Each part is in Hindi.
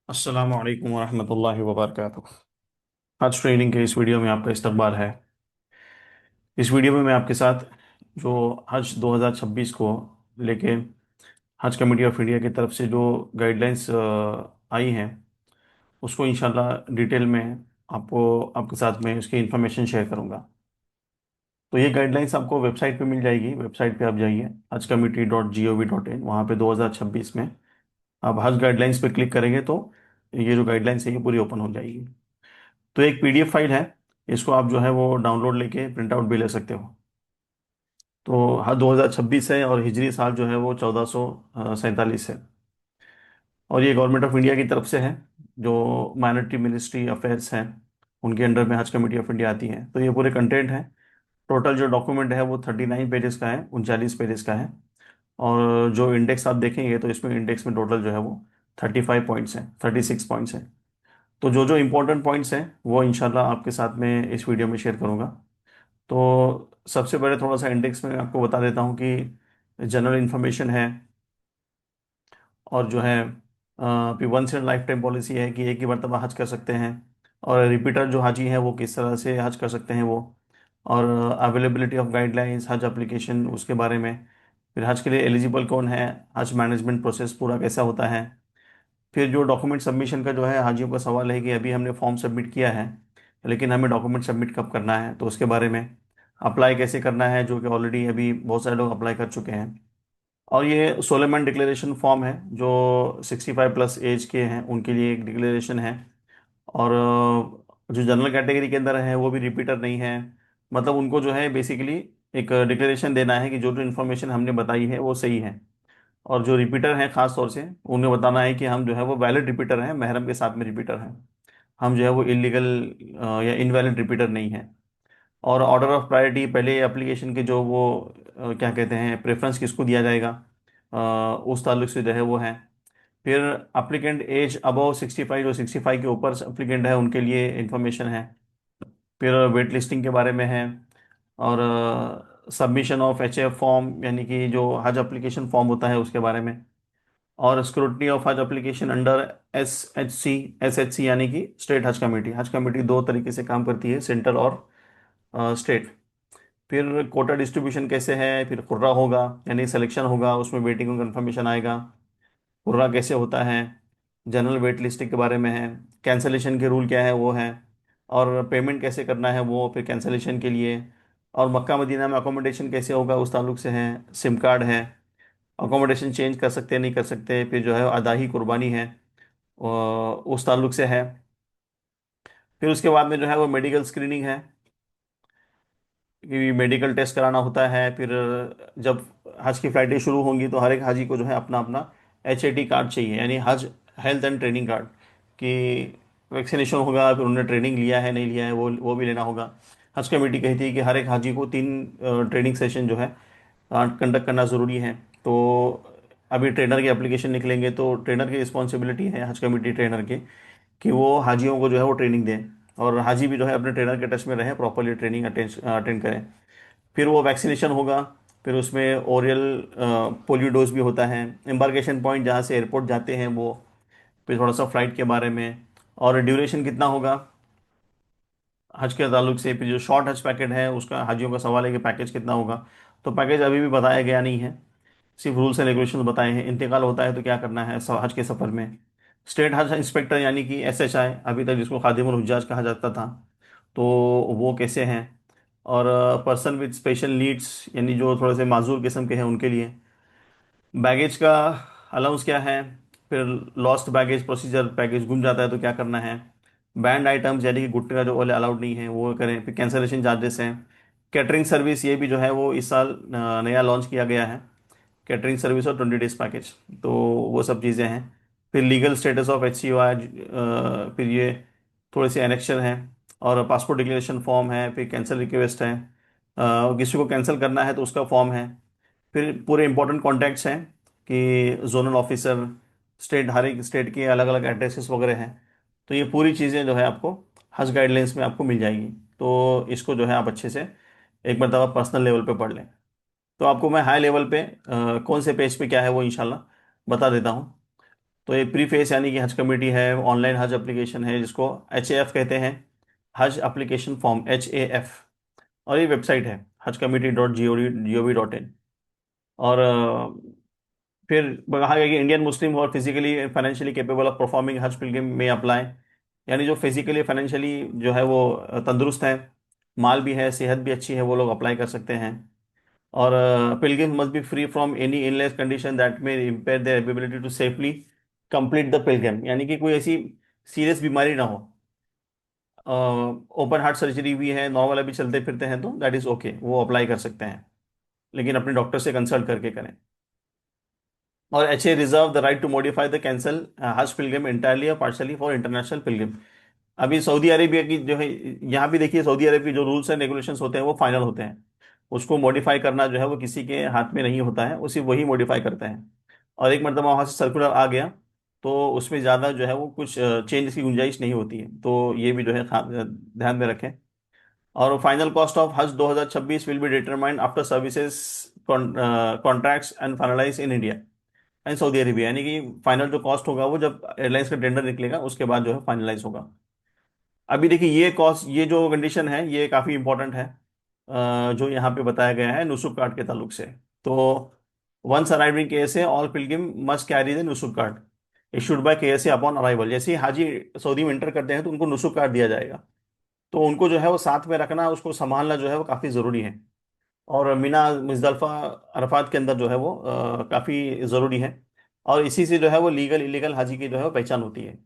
अस्सलामु अलैकुम वरहमतुल्लाहि वबरकातुह। आज ट्रेनिंग के इस वीडियो में आपका इस्तकबाल है। इस वीडियो में मैं आपके साथ जो हज 2026 को लेके हज कमेटी ऑफ इंडिया की तरफ से जो गाइडलाइंस आई हैं उसको इंशाल्लाह डिटेल में आपको आपके साथ में उसकी इंफॉर्मेशन शेयर करूंगा। तो ये गाइडलाइंस आपको वेबसाइट पे मिल जाएगी। वेबसाइट पे आप जाइए hajcommittee.gov.in। वहाँ पे 2026 में आप हज गाइडलाइंस पे क्लिक करेंगे तो ये जो गाइडलाइंस है ये पूरी ओपन हो जाएगी। तो एक पीडीएफ फाइल है, इसको आप जो है वो डाउनलोड लेके प्रिंट आउट भी ले सकते हो। तो हाँ 2026 है और हिजरी साल जो है वो 1447 है। और ये गवर्नमेंट ऑफ इंडिया की तरफ से है। जो माइनॉरिटी मिनिस्ट्री अफेयर्स हैं उनके अंडर में हज कमेटी ऑफ इंडिया आती है। तो ये पूरे कंटेंट है। टोटल जो डॉक्यूमेंट है वो 39 पेजेस का है, 39 पेजेस का है। और जो इंडेक्स आप देखेंगे तो इसमें इंडेक्स में टोटल जो है वो 35 पॉइंट्स हैं, 36 पॉइंट्स हैं। तो जो जो इम्पोर्टेंट पॉइंट्स हैं वो इंशाल्लाह आपके साथ में इस वीडियो में शेयर करूंगा। तो सबसे पहले थोड़ा सा इंडेक्स में आपको बता देता हूँ कि जनरल इन्फॉर्मेशन है। और जो है अभी once in life time policy है कि एक ही मरतबा हज कर सकते हैं। और रिपीटर जो हाजी हैं वो किस तरह से हज कर सकते हैं वो। और अवेलेबिलिटी ऑफ गाइडलाइंस हज एप्लीकेशन उसके बारे में। फिर हज के लिए एलिजिबल कौन है, हज मैनेजमेंट प्रोसेस पूरा कैसा होता है। फिर जो डॉक्यूमेंट सबमिशन का जो है हाजियों का सवाल है कि अभी हमने फॉर्म सबमिट किया है लेकिन हमें डॉक्यूमेंट सबमिट कब करना है, तो उसके बारे में। अप्लाई कैसे करना है, जो कि ऑलरेडी अभी बहुत सारे लोग अप्लाई कर चुके हैं। और ये सोलेमन डिक्लेरेशन फॉर्म है जो 65 प्लस एज के हैं उनके लिए एक डिक्लेरेशन है। और जो जनरल कैटेगरी के अंदर है वो भी रिपीटर नहीं है। मतलब उनको जो है बेसिकली एक डिक्लेरेशन देना है कि जो जो इन्फॉर्मेशन हमने बताई है वो सही है। और जो रिपीटर हैं खास तौर से उन्हें बताना है कि हम जो है वो वैलिड रिपीटर हैं, महरम के साथ में रिपीटर हैं। हम जो है वो इलीगल या इनवैलिड रिपीटर नहीं है। और ऑर्डर ऑफ प्रायोरिटी पहले एप्लीकेशन के जो वो क्या कहते हैं प्रेफरेंस किसको दिया जाएगा, उस ताल्लुक से जो है वो है। फिर अप्लीकेंट एज अबव 65, जो 65 के ऊपर अप्लीकेंट है उनके लिए इंफॉर्मेशन है। फिर वेट लिस्टिंग के बारे में है। और submission of H F form यानी कि जो हज एप्लीकेशन फॉर्म होता है उसके बारे में। और स्क्रूटनी ऑफ हज application under S H C यानी कि स्टेट हज कमेटी। हज कमेटी दो तरीके से काम करती है, सेंट्रल और स्टेट। फिर कोटा डिस्ट्रीब्यूशन कैसे है, फिर कुर्रा होगा यानी सिलेक्शन होगा, उसमें वेटिंग और कंफर्मेशन आएगा। कुर्रा कैसे होता है, जनरल वेट लिस्टिंग के बारे में है। कैंसलेशन के रूल क्या है वो है। और पेमेंट कैसे करना है वो फिर कैंसलेशन के लिए। और मक्का मदीना में अकोमोडेशन कैसे होगा उस ताल्लुक से है। सिम कार्ड है, अकोमोडेशन चेंज कर सकते हैं नहीं कर सकते। फिर जो है अदाही कुर्बानी है, उस ताल्लुक से है। फिर उसके बाद में जो है वो मेडिकल स्क्रीनिंग है कि मेडिकल टेस्ट कराना होता है। फिर जब हज की फ़्लाइटें शुरू होंगी तो हर एक हाजी को जो है अपना अपना HAT कार्ड चाहिए, यानी हज हेल्थ एंड ट्रेनिंग कार्ड। कि वैक्सीनेशन होगा, फिर उन्होंने ट्रेनिंग लिया है नहीं लिया है वो भी लेना होगा। हज कमेटी कहती है कि हर एक हाजी को 3 ट्रेनिंग सेशन जो है कंडक्ट करना ज़रूरी है। तो अभी ट्रेनर की एप्लीकेशन निकलेंगे तो ट्रेनर की रिस्पॉन्सिबिलिटी है, हज कमेटी ट्रेनर की, कि वो हाजियों को जो है वो ट्रेनिंग दें। और हाजी भी जो है अपने ट्रेनर के टच में रहें, प्रॉपरली ट्रेनिंग अटेंड करें। फिर वो वैक्सीनेशन होगा। फिर उसमें ओरियल पोलियो डोज भी होता है। एम्बार्केशन पॉइंट जहाँ से एयरपोर्ट जाते हैं वो। फिर थोड़ा सा फ्लाइट के बारे में। और ड्यूरेशन कितना होगा हज के ताल्लुक से। फिर जो शॉर्ट हज पैकेट है उसका हाजियों का सवाल है कि पैकेज कितना होगा। तो पैकेज अभी भी बताया गया नहीं है, सिर्फ रूल्स एंड रेगुलेशन बताए हैं। इंतकाल होता है तो क्या करना है हज के सफ़र में। स्टेट हज इंस्पेक्टर यानी कि SHI अभी तक जिसको खादिमुल हुज्जाज कहा जाता था, तो वो कैसे हैं। और पर्सन विद स्पेशल नीड्स यानी जो थोड़े से माजूर किस्म के हैं उनके लिए बैगेज का अलाउंस क्या है। फिर लॉस्ट बैगेज प्रोसीजर, बैगेज गुम जाता है तो क्या करना है। बैंड आइटम्स यानी कि गुटखा जो वाले अलाउड नहीं है वो करें। फिर कैंसलेशन चार्जेस हैं। कैटरिंग सर्विस ये भी जो है वो इस साल नया लॉन्च किया गया है, कैटरिंग सर्विस और 20 डेज पैकेज। तो वो सब चीज़ें हैं। फिर लीगल स्टेटस ऑफ HCOI, फिर ये थोड़े से एनेक्शन हैं। और पासपोर्ट डिक्लेरेशन फॉर्म है। फिर कैंसिल रिक्वेस्ट है, किसी को कैंसिल करना है तो उसका फॉर्म है। फिर पूरे इंपॉर्टेंट कॉन्टैक्ट्स हैं कि जोनल ऑफिसर, स्टेट, हर एक स्टेट के अलग अलग एड्रेसेस वगैरह हैं। तो ये पूरी चीज़ें जो है आपको हज गाइडलाइंस में आपको मिल जाएगी। तो इसको जो है आप अच्छे से एक मरतबा पर्सनल लेवल पे पढ़ लें। तो आपको मैं हाई लेवल पे कौन से पेज पे क्या है वो इंशाल्लाह बता देता हूँ। तो ये प्री फेस यानी कि हज कमेटी है, ऑनलाइन हज एप्लीकेशन है जिसको HAF कहते हैं, हज एप्लीकेशन फॉर्म, HAF। और ये वेबसाइट है hajcommittee.gov.in। और फिर कहा गया कि इंडियन मुस्लिम और physically financially capable of performing हज पिलग्रिम में अप्लाई, यानी जो फिजिकली फाइनेंशियली जो है वो तंदुरुस्त है, माल भी है, सेहत भी अच्छी है, वो लोग अप्लाई कर सकते हैं। और pilgrim must be free from any illness condition that may impair their ability to safely complete the pilgrim, यानी कि कोई ऐसी सीरियस बीमारी ना हो, ओपन हार्ट सर्जरी भी है, नॉर्मल अभी चलते फिरते हैं तो दैट इज ओके, वो अप्लाई कर सकते हैं, लेकिन अपने डॉक्टर से कंसल्ट करके करें। और HA reserve the right to modify the cancel Hajj pilgrim entirely और पार्शली फॉर इंटरनेशनल पिलग्रिम। अभी सऊदी अरेबिया की जो है, यहाँ भी देखिए सऊदी अरब की जो रूल्स एंड रेगुलेशंस होते हैं वो फाइनल होते हैं, उसको मॉडिफाई करना जो है वो किसी के हाथ में नहीं होता है, उसी वही मॉडिफाई करते हैं। और एक मरतबा वहाँ से सर्कुलर आ गया तो उसमें ज़्यादा जो है वो कुछ चेंज की गुंजाइश नहीं होती है, तो ये भी जो है ध्यान में रखें। और final cost of Hajj 2026 will be determined after services contracts and finalise in India and Saudi Arabia, यानी कि फाइनल जो कॉस्ट होगा वो जब एयरलाइंस का टेंडर निकलेगा उसके बाद जो है फाइनलाइज होगा। अभी देखिए ये कॉस्ट, ये जो कंडीशन है ये काफ़ी इंपॉर्टेंट है, जो यहाँ पे बताया गया है नुसुक कार्ड के ताल्लुक से। तो once arriving KSA all pilgrim must carry the Nusuk card issued by KSA upon arrival. जैसे ही हाजी सऊदी में एंटर करते हैं तो उनको नुसुक कार्ड दिया जाएगा, तो उनको जो है वो साथ में रखना, उसको संभालना जो है वो काफ़ी ज़रूरी है। और मीना मुजदलफा अरफात के अंदर जो है वो काफ़ी ज़रूरी है, और इसी से जो है वो लीगल इलीगल हाजी की जो है वो पहचान होती है,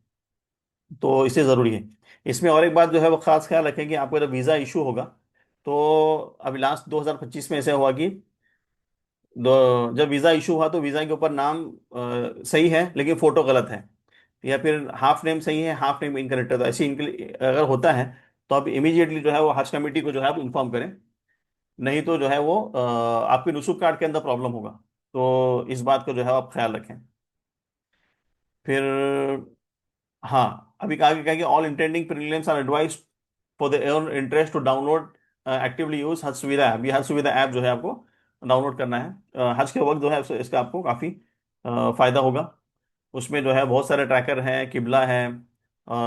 तो इससे ज़रूरी है। इसमें और एक बात जो है वो खास ख्याल रखें कि आपको जब वीज़ा इशू होगा, तो अभी लास्ट 2025 में ऐसा हुआ कि जब वीज़ा इशू हुआ तो वीज़ा के ऊपर नाम सही है लेकिन फ़ोटो गलत है, या फिर हाफ नेम सही है हाफ नेम इनकरेक्ट है, तो ऐसे अगर होता है तो आप इमीडिएटली जो है वो हज कमेटी को जो है आप इन्फॉर्म करें, नहीं तो जो है वो आपके नुसुक कार्ड के अंदर प्रॉब्लम होगा। तो इस बात को जो है आप ख्याल रखें। फिर हाँ, अभी कहा गया कि all intending pilgrims are advise for the own interest to download actively use Hajj Suvidha app. ये हज सुविधा ऐप जो है आपको डाउनलोड करना है हज के वक्त जो है इसका आपको काफ़ी फायदा होगा। उसमें जो है बहुत सारे ट्रैकर हैं, किबला है,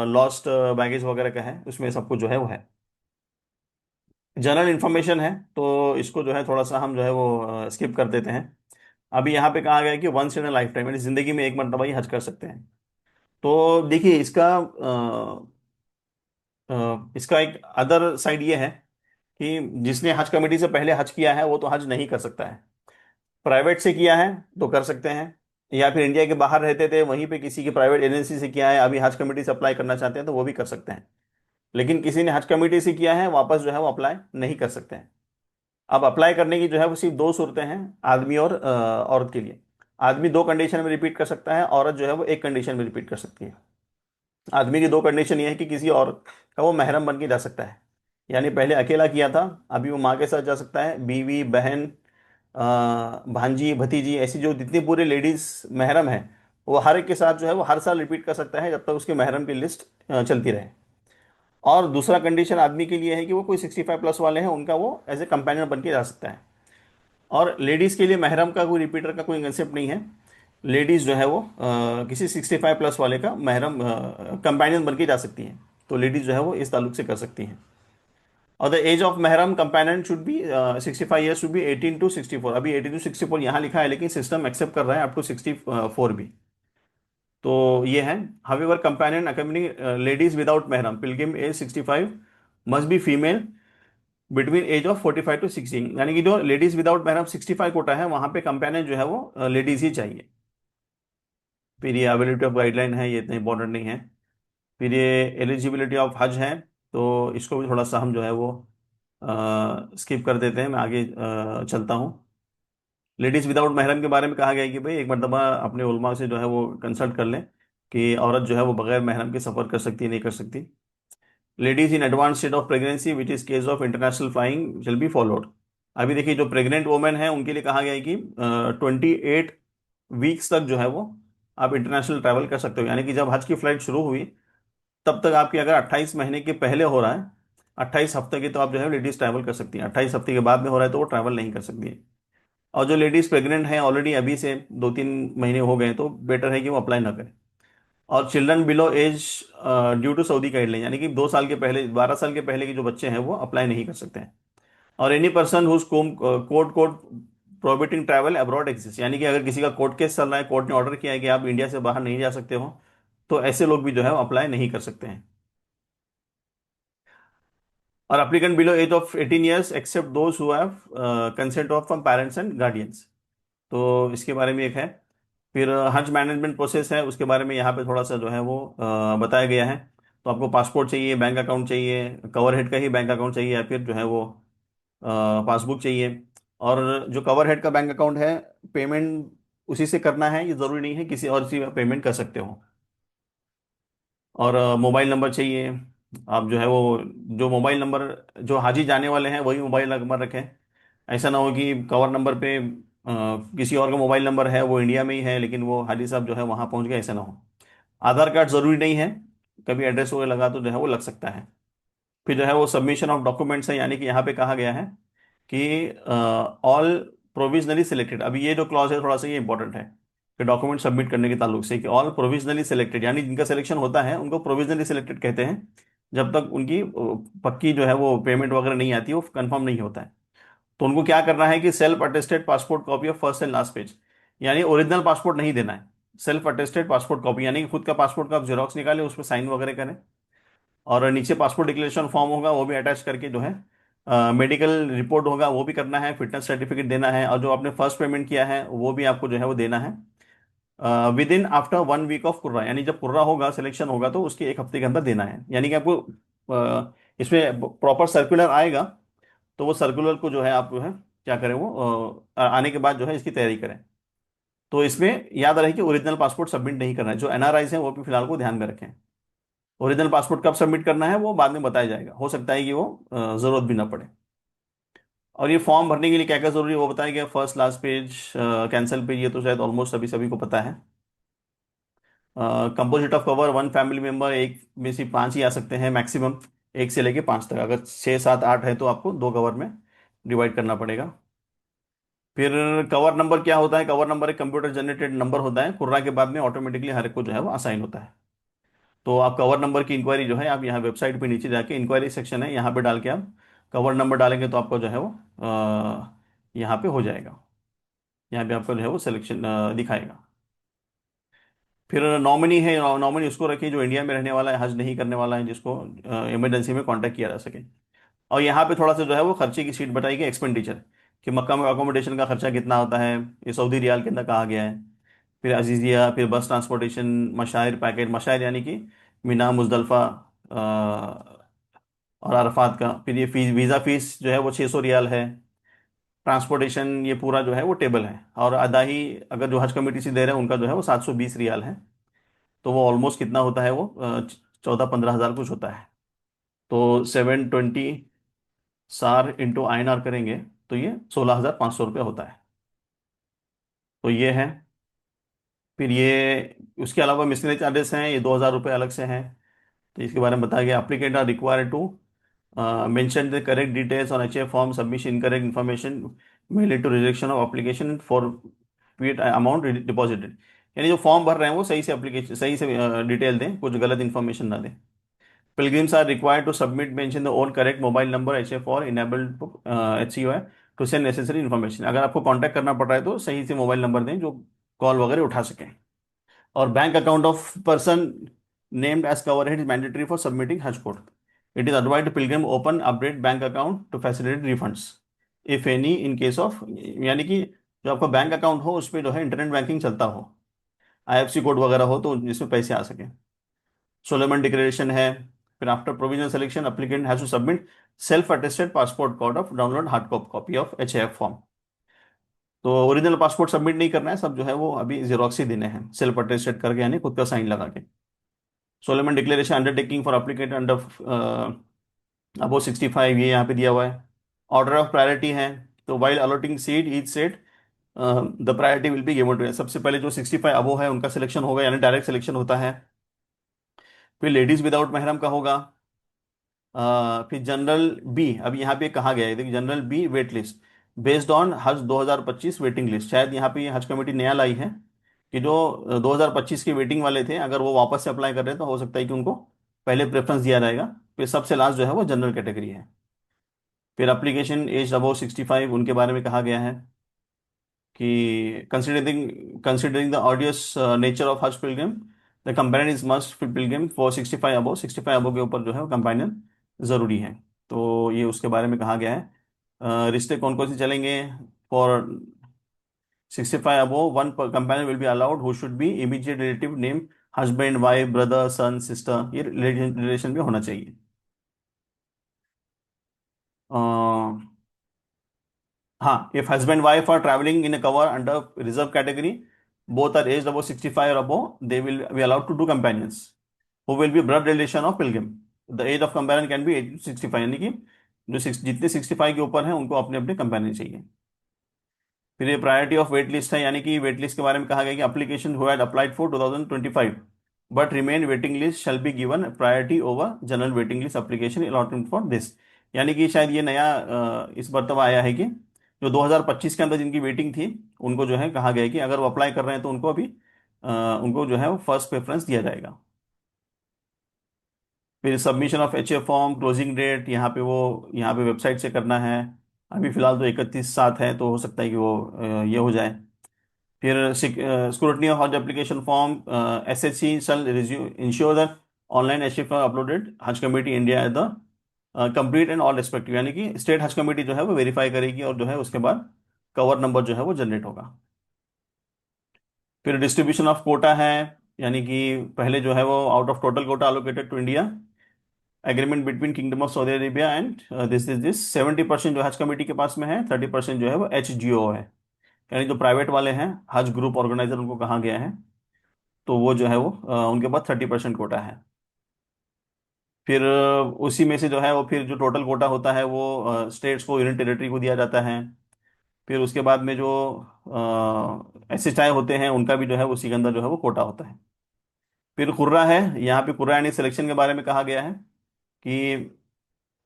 लॉस्ट बैगेज वगैरह का है, उसमें सब कुछ जो है वो है। जनरल इन्फॉर्मेशन है तो इसको जो है थोड़ा सा हम जो है वो स्किप कर देते हैं। अभी यहाँ पे कहा गया है कि once in a life time, यानी जिंदगी में एक मरतबा ही हज कर सकते हैं। तो देखिए इसका एक अदर साइड ये है कि जिसने हज कमेटी से पहले हज किया है वो तो हज नहीं कर सकता है, प्राइवेट से किया है तो कर सकते हैं, या फिर इंडिया के बाहर रहते थे वहीं पे किसी की प्राइवेट एजेंसी से किया है, अभी हज कमेटी से अप्लाई करना चाहते हैं तो वो भी कर सकते हैं। लेकिन किसी ने हज कमेटी से किया है वापस जो है वो अप्लाई नहीं कर सकते हैं। अब अप्लाई करने की जो है वो सिर्फ दो सूरतें हैं, आदमी और औरत के लिए। आदमी दो कंडीशन में रिपीट कर सकता है, औरत जो है वो एक कंडीशन में रिपीट कर सकती है। आदमी की दो कंडीशन ये है कि किसी और का वो महरम बन के जा सकता है, यानी पहले अकेला किया था, अभी वो माँ के साथ जा सकता है, बीवी बहन भांजी भतीजी ऐसी जो जितनी पूरे लेडीज महरम है वो हर एक के साथ जो है वो हर साल रिपीट कर सकता है जब तक उसके महरम की लिस्ट चलती रहे। और दूसरा कंडीशन आदमी के लिए है कि वो कोई 65+ वाले हैं उनका वो एज ए कंपेनियन बन के जा सकता है। और लेडीज़ के लिए महरम का कोई रिपीटर का कोई कंसेप्ट नहीं है, लेडीज़ जो है वो किसी 65+ वाले का महरम कंपेनियन बन के जा सकती हैं, तो लेडीज़ जो है वो इस ताल्लुक से कर सकती हैं। और द एज ऑफ महरम companion should be 65 years, should be 18 to 64। अभी 18 to 64 यहाँ लिखा है लेकिन सिस्टम एक्सेप्ट कर रहा है अप टू 64 भी, तो ये है। However companion accompanying ladies without महरम pilgrim age 65 must be female between age of 45 to 60, यानी कि जो लेडीज विदाउट महरम 65 कोटा है वहां पे कंपेनियन जो है वो लेडीज ही चाहिए। फिर ये अवेलेबिलिटी ऑफ गाइडलाइन है, ये इतना इंपॉर्टेंट नहीं है। फिर ये एलिजिबिलिटी ऑफ हज है, तो इसको भी थोड़ा सा हम जो है वो स्किप कर देते हैं, मैं आगे चलता हूँ। लेडीज़ विदाउट महरम के बारे में कहा गया है कि भाई एक मरतबा अपने उलमा से जो है वो कंसल्ट कर लें कि औरत जो है वो बगैर महरम के सफ़र कर सकती है नहीं कर सकती। Ladies in advance state of pregnancy which is case of international flying will be followed. अभी देखिए जो प्रेग्नेंट वोमेन है उनके लिए कहा गया है कि 28 वीक्स तक जो है वो आप इंटरनेशनल ट्रैवल कर सकते हो, यानी कि जब हज की फ्लाइट शुरू हुई तब तक आपकी अगर 28 महीने के पहले हो रहा है, 28 हफ्ते की, तो आप जो है लेडीज ट्रैवल कर सकती हैं। 28 हफ्ते के बाद में हो रहा है तो वो ट्रैवल नहीं कर सकती है। और जो लेडीज प्रेग्नेंट हैं ऑलरेडी अभी से 2-3 महीने हो गए हैं तो बेटर है कि वो अप्लाई ना करें। और children below age due to Saudi guideline, यानी कि 2 साल के पहले, 12 साल के पहले के जो बच्चे हैं वो अप्लाई नहीं कर सकते हैं। और any person whose court court prohibiting travel abroad exist, यानी कि अगर किसी का कोर्ट केस चल रहा है, कोर्ट ने ऑर्डर किया है कि आप इंडिया से बाहर नहीं जा सकते हो, तो ऐसे लोग भी जो है वो अप्लाई नहीं कर सकते हैं। और applicant below age of 18 years except those who have consent of from parents and guardians. तो इसके बारे में एक है। फिर हज मैनेजमेंट प्रोसेस है, उसके बारे में यहाँ पे थोड़ा सा जो है वो बताया गया है। तो आपको पासपोर्ट चाहिए, बैंक अकाउंट चाहिए, कवर हेड का ही बैंक अकाउंट चाहिए, या फिर जो है वो पासबुक चाहिए। और जो कवर हेड का बैंक अकाउंट है, पेमेंट उसी से करना है, ये ज़रूरी नहीं है किसी और से पेमेंट कर सकते हो। और मोबाइल नंबर चाहिए। आप जो है वो, जो मोबाइल नंबर जो हाजी जाने वाले हैं वही मोबाइल नंबर रखें। ऐसा ना हो कि कवर नंबर पे किसी और का मोबाइल नंबर है, वो इंडिया में ही है लेकिन वो हाजी साहब जो है वहाँ पहुँच गए, ऐसा ना हो। आधार कार्ड ज़रूरी नहीं है, कभी एड्रेस वगैरह लगा तो जो है वो लग सकता है। फिर जो है वो सबमिशन ऑफ डॉक्यूमेंट्स है, यानी कि यहाँ पे कहा गया है कि ऑल प्रोविजनली सिलेक्टेड, अभी ये जो क्लॉज है थोड़ा सा ये इंपॉर्टेंट है कि डॉक्यूमेंट सबमिट करने के ताल्लुक से, कि ऑल प्रोविजनली सिलेक्टेड, यानी जिनका सिलेक्शन होता है उनको प्रोविजनली सिलेक्टेड कहते हैं, जब तक उनकी पक्की जो है वो पेमेंट वगैरह नहीं आती, वो कंफर्म नहीं होता है। तो उनको क्या करना है कि self attested passport copy of first and last page, यानी ओरिजिनल पासपोर्ट नहीं देना है, सेल्फ अटेस्टेड पासपोर्ट कॉपी, यानी कि खुद का पासपोर्ट का आप जेरोक्स निकालें, उस पर साइन वगैरह करें, और नीचे पासपोर्ट डिक्लेरेशन फॉर्म होगा वो भी अटैच करके जो है, मेडिकल रिपोर्ट होगा वो भी करना है, फिटनेस सर्टिफिकेट देना है, और जो आपने फर्स्ट पेमेंट किया है वो भी आपको जो है वो देना है within after 1 week of कुर्रा, यानी जब कुर्रा होगा, सिलेक्शन होगा, तो उसके 1 हफ्ते के अंदर देना है। यानी कि आपको इसमें प्रॉपर सर्कुलर आएगा, तो वो सर्कुलर को जो है आप जो है क्या करें, वो आने के बाद जो है इसकी तैयारी करें। तो इसमें याद रहे कि ओरिजिनल पासपोर्ट सबमिट नहीं करना है, जो एनआरआईज हैं वो भी फिलहाल को ध्यान में रखें। ओरिजिनल पासपोर्ट कब सबमिट करना है वो बाद में बताया जाएगा, हो सकता है कि वो जरूरत भी ना पड़े। और ये फॉर्म भरने के लिए क्या क्या जरूरी है वो बताया गया, first last page, cancel page, ये तो शायद ऑलमोस्ट सभी सभी को पता है। Composite of cover 1 family member, एक में से 5 ही आ सकते हैं मैक्सिमम, 1 से लेके 5 तक, अगर 6 7 8 है तो आपको 2 कवर में डिवाइड करना पड़ेगा। फिर कवर नंबर क्या होता है, कवर नंबर एक कंप्यूटर जनरेटेड नंबर होता है, कुर्रा के बाद में ऑटोमेटिकली हर एक को जो है वो असाइन होता है। तो आप कवर नंबर की इंक्वायरी जो है, आप यहाँ वेबसाइट पे नीचे जाके इंक्वायरी सेक्शन है, यहाँ पे डाल के आप कवर नंबर डालेंगे तो आपको जो है वो यहाँ पे हो जाएगा, यहाँ पे आपको जो है वो सिलेक्शन दिखाएगा। फिर नॉमिनी है, नॉमिनी उसको रखिए जो इंडिया में रहने वाला है, हज नहीं करने वाला है, जिसको इमरजेंसी में कांटेक्ट किया जा सके। और यहाँ पे थोड़ा सा जो है वो खर्चे की शीट बताई गई, एक्सपेंडिचर, कि मक्का में अकोमोडेशन का खर्चा कितना होता है, ये सऊदी रियाल के अंदर कहा गया है। फिर अजीजिया, फिर बस ट्रांसपोर्टेशन, मशायर पैकेज, मशायर यानी कि मीना, मुजदलफा और अरफात का। फिर ये फीस, वीज़ा फीस जो है वो 600 रियाल है। ट्रांसपोर्टेशन ये पूरा जो है वो टेबल है। और अदाही अगर जो हज कमेटी से दे रहे हैं उनका जो है वो 720 रियाल है। तो वो ऑलमोस्ट कितना होता है वो 14 15 हज़ार कुछ होता है। तो 720 सार इंटू INR करेंगे तो ये 16,500 रुपये होता है। तो ये है। फिर ये उसके अलावा मिसलेनियस चार्जेस हैं, ये 2,000 रुपये अलग से हैं। तो इसके बारे में बताया गया, applicant are required to mention the correct details on HA form, submission incorrect information may lead to rejection of application for paid amount deposited, यानी जो फॉर्म भर रहे हैं वो सही से एप्लीकेशन, सही से डिटेल दें, कुछ गलत इन्फॉर्मेशन ना दें। Pilgrims are required to submit mention the all correct mobile number HF or enabled HCOI to send necessary information, अगर आपको कांटेक्ट करना पड़ रहा है तो सही से मोबाइल नंबर दें जो कॉल वगैरह उठा सकें। और bank account of person named as cover head is mandatory for submitting हज code. It is advise pilgrim open update bank account to facilitate refunds if any in case of, यानी कि जो आपका बैंक अकाउंट हो उस पर जो है इंटरनेट बैंकिंग चलता हो, IFC कोड वगैरह हो तो जिसमें पैसे आ सके। सोलोमन डिक्लेरेशन है। फिर after provisional selection applicant has to submit self attested passport card of download hard copy of HAF form. तो ओरिजिनल पासपोर्ट सबमिट नहीं करना है, सब जो है वो अभी जेरोक्स ही देने हैं, सेल्फ अटेस्टेड करके, यानी खुद का साइन लगा के। Solemn declaration undertaking for applicant under above 65, ये यहाँ पे दिया हुआ है। ऑर्डर ऑफ प्रायोरिटी है, तो while allotting seat each set the priority will be given to, सबसे पहले जो 65 अबो है उनका सिलेक्शन होगा, यानी डायरेक्ट सिलेक्शन होता है। फिर लेडीज विदाउट महरम का होगा। फिर जनरल बी, अभी यहाँ पे कहा गया है, देखिए general B wait list based on Hajj 2025 waiting list, शायद यहाँ पे हज कमेटी नया लाई है, कि जो 2025 के वेटिंग वाले थे, अगर वो वापस से अप्लाई कर रहे हैं तो हो सकता है कि उनको पहले प्रेफरेंस दिया जाएगा। फिर सबसे लास्ट जो है वो जनरल कैटेगरी है। फिर एप्लीकेशन एज अबव 65, उनके बारे में कहा गया है कि considering the arduous nature of हज pilgrim, the companion is must pilgrim for 65 above. 65 above के ऊपर जो है वो कंपेनियन ज़रूरी है। तो ये उसके बारे में कहा गया है। रिश्ते कौन कौन से चलेंगे? For 65 above, one companion will be allowed who should be immediate relative, name husband, wife, brother, son, sister, ये रिलेशन भी होना चाहिए। हाँ, if husband wife are traveling in a cover under reserve category, both are aged above 65 or above, they will be allowed to do companions who will be blood relation of pilgrim। The age of companion can be 8 to 65, यानी कि जो जितने 65 के ऊपर हैं उनको अपने अपने कंपेनियन चाहिए। फिर ये प्रायोरिटी ऑफ वेट लिस्ट है, यानी कि वेट लिस्ट के बारे में कहा गया कि application who had applied for 2025 but remain waiting list shall be given priority over general waiting list application allotment for this. यानी कि शायद ये नया इस मर्तबा आया है कि जो 2025 के अंदर जिनकी वेटिंग थी उनको जो है कहा गया है कि अगर वो अप्लाई कर रहे हैं तो उनको अभी उनको जो है वो फर्स्ट प्रेफरेंस दिया जाएगा। फिर submission of H A form, closing date यहाँ पे वो यहाँ पे वेबसाइट से करना है। अभी फिलहाल तो 31/7 है, तो हो सकता है कि वो ये हो जाए। फिर स्क्रूटनी ऑफ हज application form, SHC shall ensure that online H uploaded Haj Committee India at the complete and all respective, यानी कि स्टेट हज कमेटी जो है वो वेरीफाई करेगी और जो है उसके बाद कवर नंबर जो है वो जनरेट होगा। फिर डिस्ट्रीब्यूशन ऑफ कोटा है, यानी कि पहले जो है वो out of total quota allocated to India, agreement between kingdom of Saudi Arabia and this 70% जो हज कमेटी के पास में है, 30% जो है वो HGO है। यानी जो प्राइवेट वाले हैं, हज ग्रुप ऑर्गेनाइजर उनको कहा गया है, तो वो जो है वो उनके पास 30% कोटा है। फिर उसी में से जो है वो फिर जो टोटल कोटा होता है वो स्टेट्स को, यूनियन टेरिटरी को दिया जाता है। फिर उसके बाद में जो SHI होते हैं उनका भी जो है उसी के अंदर जो है वो कोटा होता है। फिर कुर्रा है, यहाँ पे कुर्रा यानी सिलेक्शन के बारे में कहा गया है कि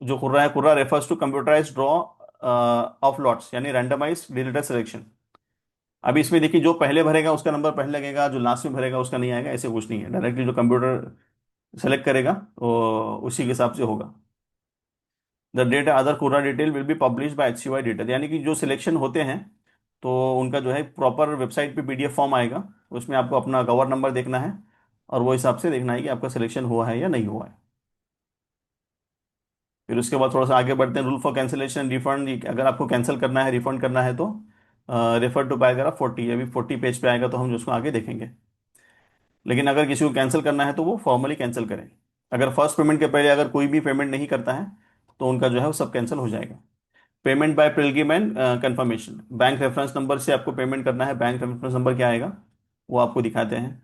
जो कुर्रा है, कुर्रा refers to computerise draw of lots, यानी रैंडमाइज डिजिटल सिलेक्शन। अभी इसमें देखिए, जो पहले भरेगा उसका नंबर पहले लगेगा, जो लास्ट में भरेगा उसका नहीं आएगा, ऐसे कुछ नहीं है। डायरेक्टली जो कंप्यूटर सेलेक्ट करेगा वो उसी के हिसाब से होगा। The data other quota detail will be publish by HCY detail, यानी कि जो सिलेक्शन होते हैं तो उनका जो है प्रॉपर वेबसाइट पे PDF फॉर्म आएगा। उसमें आपको अपना कवर नंबर देखना है और वो हिसाब से देखना है कि आपका सिलेक्शन हुआ है या नहीं हुआ है। फिर उसके बाद थोड़ा सा आगे बढ़ते हैं। रूल फॉर कैंसिलेशन रिफंड, अगर आपको कैंसिल करना है, रिफंड करना है तो रेफर टू पैराग्राफ 40, अभी 40 पेज पे आएगा तो हम उसको आगे देखेंगे। लेकिन अगर किसी को कैंसिल करना है तो वो फॉर्मली कैंसिल करें। अगर फर्स्ट पेमेंट के पहले अगर कोई भी पेमेंट नहीं करता है तो उनका जो है वो सब कैंसिल हो जाएगा। Payment by Pilgrim and confirmation, bank reference number से आपको पेमेंट करना है। बैंक रेफरेंस नंबर क्या आएगा वो आपको दिखाते हैं।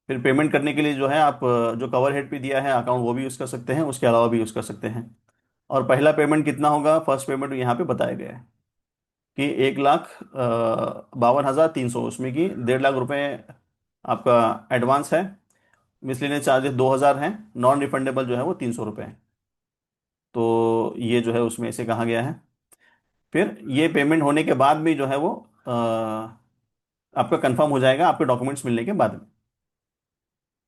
फिर पेमेंट करने के लिए जो है आप जो कवर हेड पे दिया है अकाउंट वो भी यूज़ कर सकते हैं, उसके अलावा भी यूज़ कर सकते हैं। और पहला पेमेंट कितना होगा, फर्स्ट पेमेंट यहाँ पे बताया गया है कि 1,52,300, उसमें कि 1.5 लाख रुपए आपका एडवांस है। मिसलेनियस चार्जेस 2,000 हैं। नॉन रिफंडेबल जो है वो 300 रुपये हैं। तो ये जो है उसमें ऐसे कहा गया है। फिर ये पेमेंट होने के बाद भी जो है वो आपका कंफर्म हो जाएगा आपके डॉक्यूमेंट्स मिलने के बाद में।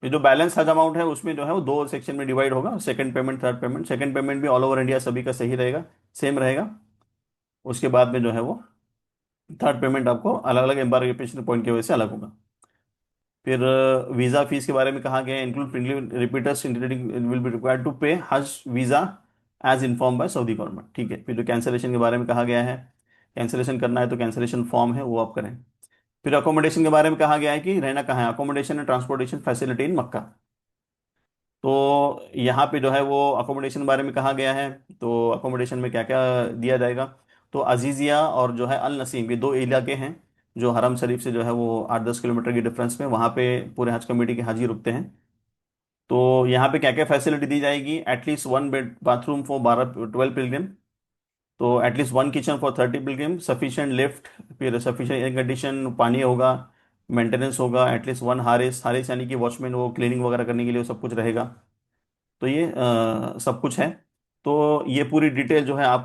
ये जो बैलेंस हज अमाउंट है उसमें जो है वो दो सेक्शन में डिवाइड होगा, second payment, third payment. Second payment भी ऑल ओवर इंडिया सभी का सही रहेगा, सेम रहेगा। उसके बाद में जो है वो थर्ड पेमेंट आपको अलग अलग एम्बार्केशन पॉइंट की वजह से अलग होगा। फिर वीज़ा फीस के बारे में कहा गया है, include repeaters integrating will be required to pay Hajj visa as inform by Saudi government. ठीक है। फिर जो कैंसिलेशन के बारे में कहा गया है, कैंसिलेशन करना है तो कैंसिलेशन फॉर्म है वो आप करें। फिर अकोमोडेशन के बारे में कहा गया है कि रहना कहाँ है, accommodation and transportation facility in Mecca. तो यहाँ पे जो है वो अकोमोडेशन के बारे में कहा गया है। तो अकोमोडेशन में क्या क्या दिया जाएगा, तो अजीज़िया और जो है अल नसीम, ये दो इलाके हैं जो हरम शरीफ से जो है वो 8-10 किलोमीटर की डिफरेंस में, वहाँ पे पूरे हज कमेटी के हाजी रुकते हैं। तो यहाँ पे क्या क्या फैसिलिटी दी जाएगी, at least one bed bathroom for 12 pilgrim, तो at least one kitchen for 30 pilgrim, sufficient lift, फिर सफिशिएंट एयर कंडीशन, पानी होगा, मेंटेनेंस होगा, एटलीस्ट वन हारिस, हारिस यानी कि वॉचमैन, वो क्लीनिंग वगैरह करने के लिए वो सब कुछ रहेगा। तो ये सब कुछ है। तो ये पूरी डिटेल जो है आप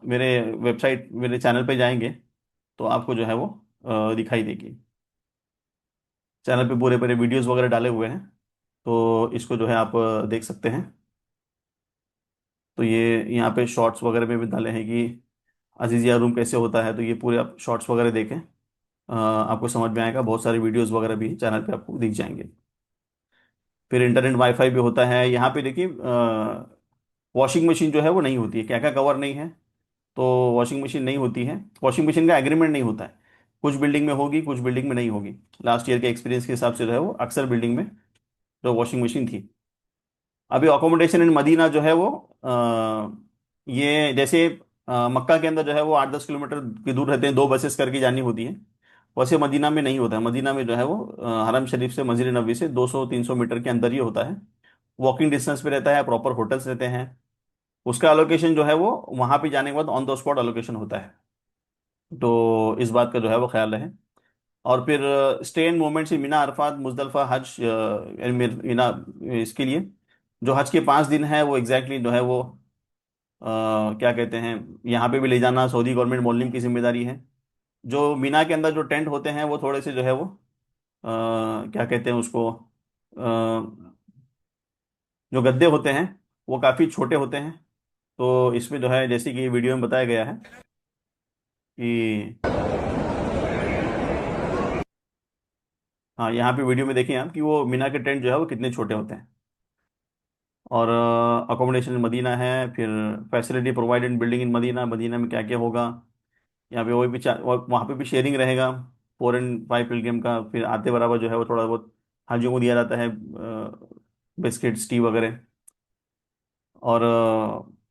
मेरे वेबसाइट, मेरे चैनल पे जाएंगे तो आपको जो है वो दिखाई देगी। चैनल पे पूरे पूरे वीडियोस वगैरह डाले हुए हैं, तो इसको जो है आप देख सकते हैं। तो ये यहाँ पे शॉर्ट्स वगैरह में भी डाले हैं कि अजीजिया रूम कैसे होता है, तो ये पूरे आप शॉर्ट्स वगैरह देखें, आपको समझ में आएगा। बहुत सारे वीडियोस वगैरह भी चैनल पे आपको दिख जाएंगे। फिर इंटरनेट वाईफाई भी होता है यहाँ पे। देखिए वॉशिंग मशीन जो है वो नहीं होती है, क्या क्या कवर नहीं है, तो वॉशिंग मशीन नहीं होती है। वॉशिंग मशीन का एग्रीमेंट नहीं होता है, कुछ बिल्डिंग में होगी कुछ बिल्डिंग में नहीं होगी। लास्ट ईयर के एक्सपीरियंस के हिसाब से जो है वो अक्सर बिल्डिंग में जो वॉशिंग मशीन थी। अभी अकोमोडेशन इन मदीना जो है वो ये जैसे मक्का के अंदर जो है वो 8-10 किलोमीटर की दूर रहते हैं, 2 बसेस करके जानी होती है। वैसे मदीना में नहीं होता है। मदीना में जो है वो हरम शरीफ से मस्जिद नबी से 200-300 मीटर के अंदर ही होता है। वॉकिंग डिस्टेंस पे रहता है, प्रॉपर होटल्स रहते हैं। उसका अलोकेशन जो है वो वहां पे जाने के बाद ऑन द स्पॉट अलोकेशन होता है। तो इस बात का जो है वो ख्याल रहे। और फिर stay and moments in Mina, Arafat, Muzdalifah, हज, मीना, इसके लिए जो हज के 5 दिन है वो एग्जैक्टली जो है वो क्या कहते हैं, यहाँ पे भी ले जाना सऊदी गवर्नमेंट मोलिम की जिम्मेदारी है। जो मीना के अंदर जो टेंट होते हैं वो थोड़े से जो है वो क्या कहते हैं उसको, जो गद्दे होते हैं वो काफ़ी छोटे होते हैं। तो इसमें जो है जैसे कि वीडियो में बताया गया है कि हाँ, यहाँ पे वीडियो में देखिए आप कि वो मीना के टेंट जो है वो कितने छोटे होते हैं। और अकोमोडेशन इन मदीना है। फिर facility provided in building in Madina, Madina में क्या क्या होगा। यहाँ पे वहाँ पे भी शेयरिंग रहेगा 4 and 5 पिलग्रिम का। फिर आते बराबर जो है वो थोड़ा बहुत हाजियों को दिया जाता है बिस्किट्स, टी वगैरह। और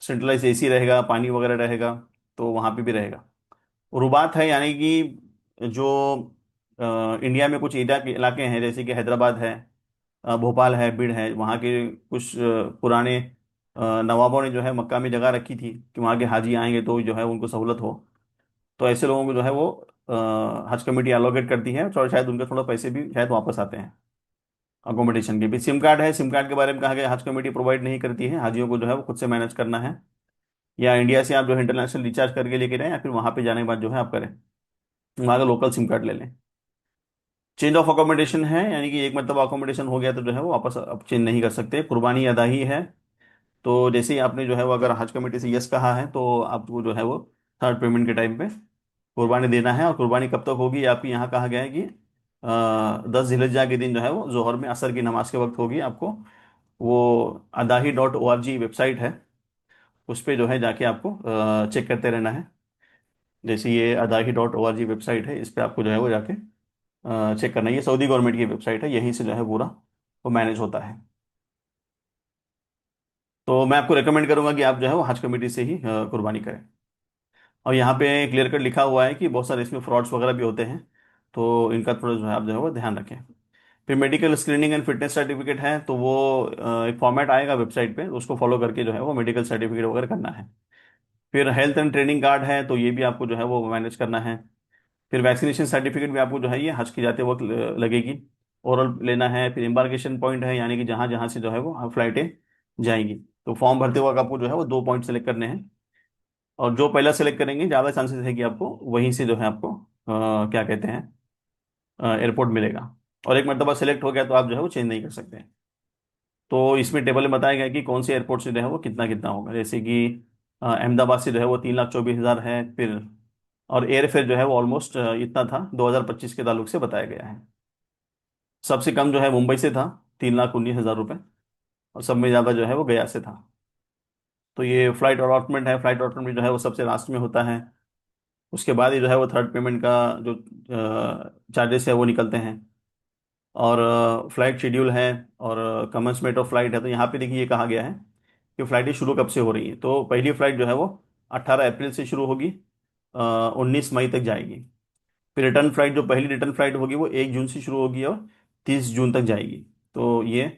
सेंट्रलाइज एसी रहेगा, पानी वगैरह रहेगा, तो वहाँ पे भी रहेगा। रुबात है, यानी कि जो इंडिया में कुछ एरिया के इलाके हैं जैसे कि हैदराबाद है, भोपाल है, बीड़ है, वहाँ के कुछ पुराने नवाबों ने जो है मक्का में जगह रखी थी कि वहाँ के हाजी आएंगे तो जो है उनको सहूलत हो। तो ऐसे लोगों को जो है वो हज कमेटी एलोकेट करती है, और शायद उनके थोड़ा पैसे भी शायद वापस आते हैं अकोमोडेशन के भी। सिम कार्ड है, सिम कार्ड के बारे में कहा गया हज कमेटी प्रोवाइड नहीं करती है, हाजियों को जो है वो खुद से मैनेज करना है। या इंडिया से आप जो है इंटरनेशनल रिचार्ज करके लेके जाएं, या फिर वहाँ पे जाने के बाद जो है आप करें, वहाँ का लोकल सिम कार्ड ले लें। चेंज ऑफ अकोमोडेशन है, यानी कि एक मतलब अकोमोडेशन हो गया तो जो है वो वापस अब चेंज नहीं कर सकते। कुर्बानी अदा ही है। तो जैसे ही आपने जो है वो अगर हज कमेटी से यस कहा है तो आपको जो है वो थर्ड पेमेंट के टाइम पे कुर्बानी देना है। और कुर्बानी कब तक होगी, आपकी यहाँ कहा गया है कि 10 जिलहिज्जा के दिन जो है वो जोहर में असर की नमाज के वक्त होगी। आपको वो adahi.org वेबसाइट है, उस पर जो है जाके आपको चेक करते रहना है। जैसे ये adahi.org वेबसाइट है, इस पर आपको जो है वो जाके चेक करना है। ये सऊदी गवर्नमेंट की वेबसाइट है, यहीं से जो है पूरा वो मैनेज होता है। तो मैं आपको रेकमेंड करूंगा कि आप जो है वो हज कमेटी से ही कुर्बानी करें। और यहाँ पे क्लियर कट लिखा हुआ है कि बहुत सारे इसमें फ्रॉड्स वगैरह भी होते हैं, तो इनका थोड़ा जो है आप जो है वो ध्यान रखें। फिर medical screening and fitness certificate है, तो वो एक फॉर्मेट आएगा वेबसाइट पे, उसको फॉलो करके जो है वो मेडिकल सर्टिफिकेट वगैरह करना है। फिर हेल्थ एंड ट्रेनिंग कार्ड है, तो ये भी आपको जो है वो मैनेज करना है। फिर वैक्सीनेशन सर्टिफिकेट भी आपको जो है ये हज के जाते वक्त लगेगी, ओरल लेना है। फिर एम्बार्केशन पॉइंट है, यानी कि जहाँ जहाँ से जो है वो फ्लाइटें जाएंगी, तो फॉर्म भरते वक्त आपको जो है वो 2 पॉइंट सेलेक्ट करने हैं। और जो पहला सेलेक्ट करेंगे ज़्यादा चांसेस है कि आपको वहीं से जो है आपको क्या कहते हैं एयरपोर्ट मिलेगा। और एक मरतबा सेलेक्ट हो गया तो आप जो है वो चेंज नहीं कर सकते। तो इसमें टेबल में बताया गया है कि कौन से एयरपोर्ट से जो है वो कितना कितना होगा। जैसे कि अहमदाबाद से जो है वो 3,24,000 है। फिर और एयर फेयर जो है वो ऑलमोस्ट इतना था, 2025 के ताल्लुक से बताया गया है। सबसे कम जो है मुंबई से था, 3,19,000 रुपये। और सब में ज़्यादा जो है वो गया से था। तो ये फ्लाइट अलॉटमेंट है, फ्लाइट अलॉटमेंट जो है वो सबसे लास्ट में होता है। उसके बाद ही जो है वो थर्ड पेमेंट का जो चार्जेस है वो निकलते हैं। और फ्लाइट शेड्यूल है, और कमेंसमेंट ऑफ फ्लाइट है। तो यहाँ पे देखिए ये कहा गया है कि फ्लाइटें शुरू कब से हो रही हैं। तो पहली फ्लाइट जो है वो 18 अप्रैल से शुरू होगी, 19 मई तक जाएगी। फिर रिटर्न फ्लाइट, जो पहली रिटर्न फ्लाइट होगी वो 1 जून से शुरू होगी और 30 जून तक जाएगी। तो ये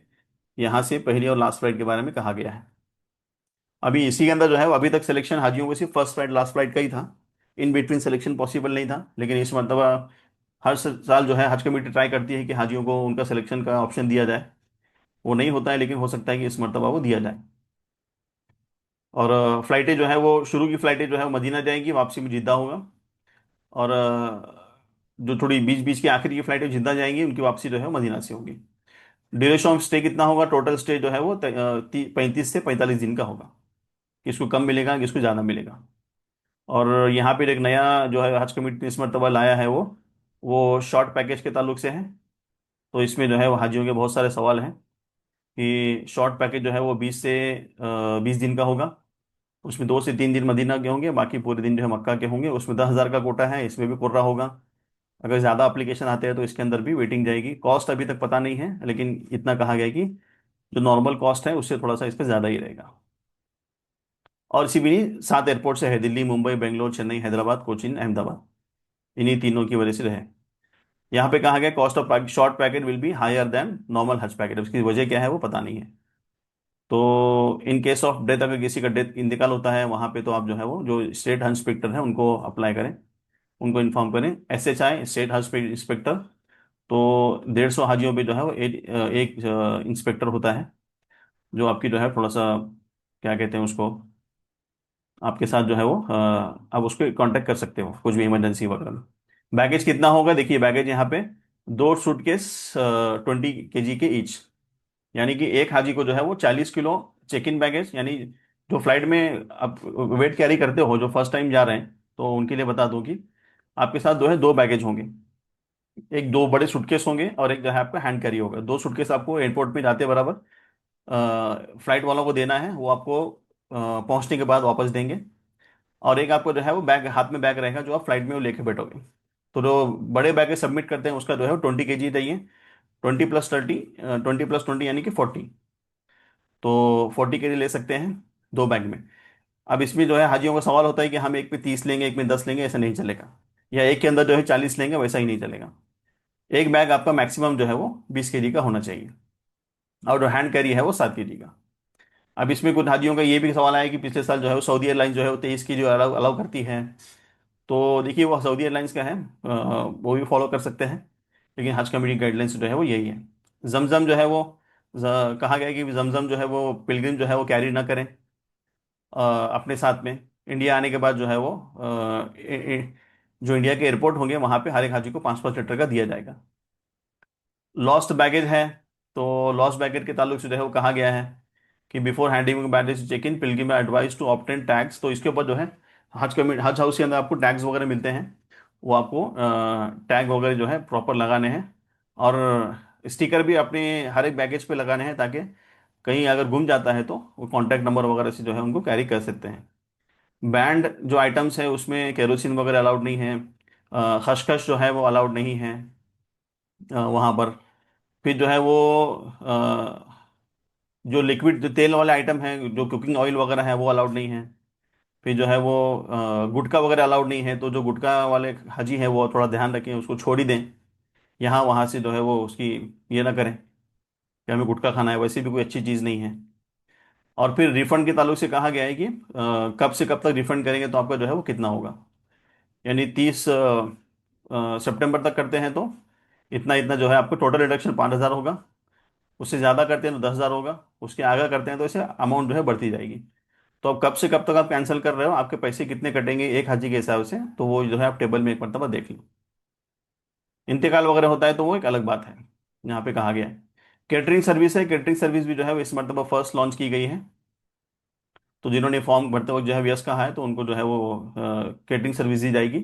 यहाँ से पहली और लास्ट फ्लाइट के बारे में कहा गया है। अभी इसी के अंदर जो है वो अभी तक सिलेक्शन हाजियों को सिर्फ फर्स्ट फ्लाइट लास्ट फ्लाइट का ही था। इन बिटवीन सिलेक्शन पॉसिबल नहीं था, लेकिन इस मरतबा हर साल जो है हज कमेटी ट्राई करती है कि हाजियों को उनका सिलेक्शन का ऑप्शन दिया जाए। वो नहीं होता है, लेकिन हो सकता है कि इस मरतबा वो दिया जाए। और फ्लाइटें जो है वो शुरू की फ्लाइटें जो है वो मदीना जाएंगी, वापसी में जिद्दा होगा। और जो थोड़ी बीच बीच की आखिरी की फ्लाइट है जिद्दा जाएंगी, उनकी वापसी जो है वो मदीना से होगी। ड्यूरेशन ऑफ स्टे कितना होगा, टोटल स्टे जो है वो 35 से 45 दिन का होगा। किसको कम मिलेगा, किसको ज़्यादा मिलेगा। और यहाँ पे एक नया जो है हज कमिटी ने इस मरतबा लाया है, वो शॉर्ट पैकेज के ताल्लुक से है। तो इसमें जो है वो हाजियों के बहुत सारे सवाल हैं कि शॉर्ट पैकेज जो है वो 20 दिन का होगा। उसमें 2 से 3 दिन मदीना के होंगे, बाकी पूरे दिन जो है मक्का के होंगे। उसमें 10,000 का कोटा है, इसमें भी पूरा होगा। अगर ज़्यादा एप्लीकेशन आते हैं तो इसके अंदर भी वेटिंग जाएगी। कॉस्ट अभी तक पता नहीं है, लेकिन इतना कहा गया है कि जो नॉर्मल कॉस्ट है उससे थोड़ा सा इस पर ज़्यादा ही रहेगा। और इसी भी 7 एयरपोर्ट से है, दिल्ली, मुंबई, बेंगलोर, चेन्नई, हैदराबाद, कोचीन, अहमदाबाद। इन्हीं तीनों की वजह से रहे। यहाँ पे कहा गया cost of short packet will be higher than normal Hajj packet. उसकी वजह क्या है वो पता नहीं है। तो इन केस ऑफ डेथ, अगर किसी का डेथ इंतकाल होता है वहाँ पे, तो आप जो है वो जो स्टेट हज इंस्पेक्टर है उनको अप्लाई करें, उनको इन्फॉर्म करें। SHI, स्टेट हज इंस्पेक्टर। तो 150 हाजियों पे जो है वो एक इंस्पेक्टर होता है, जो आपकी जो है थोड़ा सा, क्या कहते हैं उसको, आपके साथ जो है वो आप उसको कांटेक्ट कर सकते हो कुछ भी इमरजेंसी वगैरह में। बैगेज कितना होगा, देखिए बैगेज यहाँ पे 2 सूटकेस 20 kg के ईच। यानी कि एक हाजी को जो है वो 40 किलो चेक इन बैगेज, यानी जो फ्लाइट में आप वेट कैरी करते हो, जो फर्स्ट टाइम जा रहे हैं, तो उनके लिए बता दूं कि आपके साथ जो है 2 बैगेज होंगे। एक 2 बड़े सूटकेस होंगे और एक जो है आपका हैंड कैरी होगा। 2 सूटकेस आपको एयरपोर्ट में जाते बराबर फ्लाइट वालों को देना है, वो आपको पहुंचने के बाद वापस देंगे। और एक आपको जो है वो बैग, हाथ में बैग रहेगा जो आप फ्लाइट में वो लेके बैठोगे। तो जो बड़े बैग सबमिट करते हैं उसका जो है वो 20 kg चाहिए। 20 + 30, 20 + 20 यानी कि 40। तो 40 kg ले सकते हैं 2 बैग में। अब इसमें जो है हाजियों का सवाल होता है कि हम एक पे 30 लेंगे, एक में 10 लेंगे, ऐसा नहीं चलेगा। या एक के अंदर जो है 40 लेंगे, वैसा ही नहीं चलेगा। एक बैग आपका मैक्सिमम जो है वो 20 kg का होना चाहिए। और जो हैंड कैरी है वो 7 kg का। अब इसमें कुछ हाजियों का ये भी सवाल आया कि पिछले साल जो है वो सऊदी एयरलाइंस जो है वो 23 की जो अलाउ अलाउ करती है। तो देखिए वो सऊदी एयरलाइंस का है, वो भी फॉलो कर सकते हैं। लेकिन हज कमेटी गाइडलाइंस जो है वो यही है। जमजम जो है वो कहा गया है कि जमजम जो है वो पिलग्रिम जो है वो कैरी ना करें अपने साथ में। इंडिया आने के बाद जो है वो जो इंडिया के एयरपोर्ट होंगे वहाँ पे हर एक हाजी को 5-5 लीटर का दिया जाएगा। लॉस्ट बैगेज है, तो लॉस्ट बैगेज के ताल्लुक से जो है वो कहा गया है कि before handing baggage check in pilgrim advise to obtain tags. तो इसके ऊपर जो है हज हाउस के अंदर आपको टैग्स वगैरह मिलते हैं, वो आपको टैग वगैरह जो है प्रॉपर लगाने हैं। और स्टिकर भी अपने हर एक बैगेज पे लगाने हैं, ताकि कहीं अगर गुम जाता है तो वो कॉन्टैक्ट नंबर वगैरह से जो है उनको कैरी कर सकते हैं। बैंड जो आइटम्स है उसमें केरोसिन वगैरह अलाउड नहीं है। खसखस जो है वो अलाउड नहीं है वहाँ पर। फिर जो है वो जो लिक्विड, जो तेल वाले आइटम है, जो कुकिंग ऑयल वगैरह है वो अलाउड नहीं है। फिर जो है वो गुटखा वगैरह अलाउड नहीं है। तो जो गुटखा वाले हाजी हैं वो थोड़ा ध्यान रखें, उसको छोड़ ही दें। यहाँ वहाँ से जो है वो उसकी ये ना करें कि हमें गुटखा खाना है, वैसे भी कोई अच्छी चीज़ नहीं है। और फिर रिफंड के ताल्लुक से कहा गया है कि कब से कब तक रिफंड करेंगे तो आपका जो है वो कितना होगा। यानी 30 सितंबर तक करते हैं तो इतना इतना जो है आपको टोटल रिडक्शन 5,000 होगा। उससे ज़्यादा करते हैं तो 10,000 होगा। उसके आगे करते हैं तो इसे अमाउंट जो है बढ़ती जाएगी। तो अब कब से कब तक आप कैंसिल कर रहे हो, आपके पैसे कितने कटेंगे एक हाजी के हिसाब से, तो वो जो है आप टेबल में एक मरतबा देख लो। इंतकाल वगैरह होता है तो वो एक अलग बात है, यहाँ पे कहा गया है। केटरिंग सर्विस है, केटरिंग सर्विस भी जो है वो इस मरतबा फर्स्ट लॉन्च की गई है। तो जिन्होंने फॉर्म भरते वक्त जो है यस कहा है तो उनको जो है वो केटरिंग सर्विस दी जाएगी।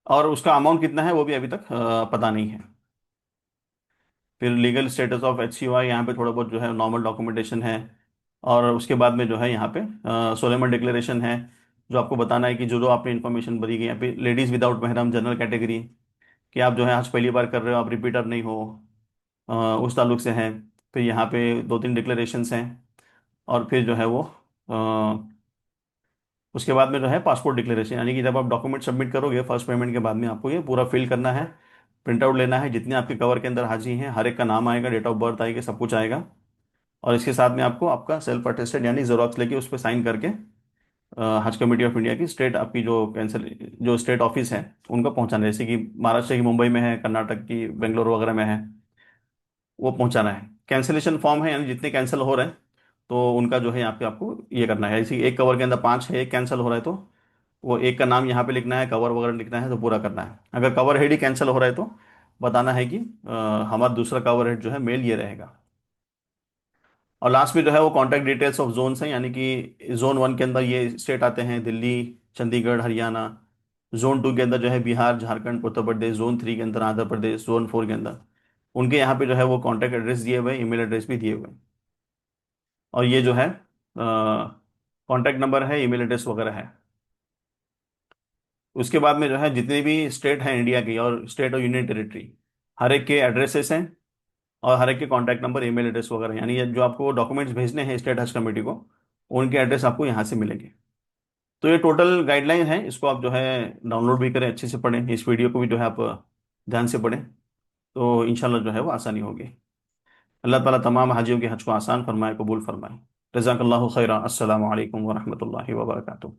और उसका अमाउंट कितना है वो भी अभी तक पता नहीं है। फिर लीगल स्टेटस ऑफ HCOI, यहाँ पे थोड़ा बहुत जो है नॉर्मल डॉक्यूमेंटेशन है। और उसके बाद में जो है यहाँ पे सोलेमन डिक्लेरेशन है, जो आपको बताना है कि जो जो आपने इन्फॉर्मेशन भरी गई यहाँ पे, लेडीज़ विदाउट महरम जनरल कैटेगरी, कि आप जो है आज पहली बार कर रहे हो, आप रिपीटर नहीं हो, उस ताल्लुक से है। फिर यहाँ पे 2-3 डिक्लेरेशंस हैं। और फिर जो है वो उसके बाद में जो है पासपोर्ट डिक्लेरेशन, यानी कि जब आप डॉक्यूमेंट सबमिट करोगे फर्स्ट पेमेंट के बाद में, आपको ये पूरा फिल करना है। प्रिंट आउट लेना है, जितने आपके कवर के अंदर हाजी हैं हर एक का नाम आएगा, डेट ऑफ बर्थ आएगी, सब कुछ आएगा। और इसके साथ में आपको आपका सेल्फ अटेस्टेड यानी जेरोक्स लेके उस पर साइन करके हज कमेटी ऑफ इंडिया की स्टेट, आपकी जो कैंसिल जो स्टेट ऑफिस है उनको पहुंचाना है। जैसे कि महाराष्ट्र की मुंबई में है, कर्नाटक की बेंगलोर वगैरह में है, वो पहुंचाना है। कैंसिलेशन फॉर्म है, यानी जितने कैंसिल हो रहे हैं तो उनका जो है यहाँ पे आपको ये करना है। इसी एक कवर के अंदर 5 है, एक कैंसिल हो रहा है तो वो एक का नाम यहाँ पे लिखना है, कवर वगैरह लिखना है तो पूरा करना है। अगर कवर हेड ही कैंसिल हो रहा है तो बताना है कि हमारा दूसरा कवर हेड जो है मेल ये रहेगा। और लास्ट में जो है वो कॉन्टैक्ट डिटेल्स ऑफ जोन्स हैं, यानी कि जोन 1 के अंदर ये स्टेट आते हैं, दिल्ली, चंडीगढ़, हरियाणा। जोन 2 के अंदर जो है बिहार, झारखंड, उत्तर प्रदेश। जोन 3 के अंदर आंध्र प्रदेश। जोन 4 के अंदर उनके यहाँ पे जो है वो कॉन्टैक्ट एड्रेस दिए हुए हैं, ईमेल एड्रेस भी दिए हुए हैं। और ये जो है कॉन्टैक्ट नंबर है, ईमेल एड्रेस वगैरह है। उसके बाद में जो है जितने भी स्टेट हैं इंडिया की और स्टेट और यूनियन टेरिटरी, हर एक के एड्रेसेस हैं और हर एक के कॉन्टैक्ट नंबर, ईमेल एड्रेस वगैरह, यानी ये जो आपको डॉक्यूमेंट्स भेजने हैं स्टेट हज कमेटी को, उनके एड्रेस आपको यहाँ से मिलेंगे। तो ये टोटल गाइडलाइन है, इसको आप जो है डाउनलोड भी करें, अच्छे से पढ़ें, इस वीडियो को भी जो है आप ध्यान से पढ़ें, तो इंशाल्लाह जो है वो आसानी होगी। अल्लाह ताला तमाम हाजियों के हज को आसान फरमाए, कबूल फरमाए। जज़ाकल्लाहु खैरा। अस्सलामु अलैकुम वरहमतुल्लाहि वबरकातुहू।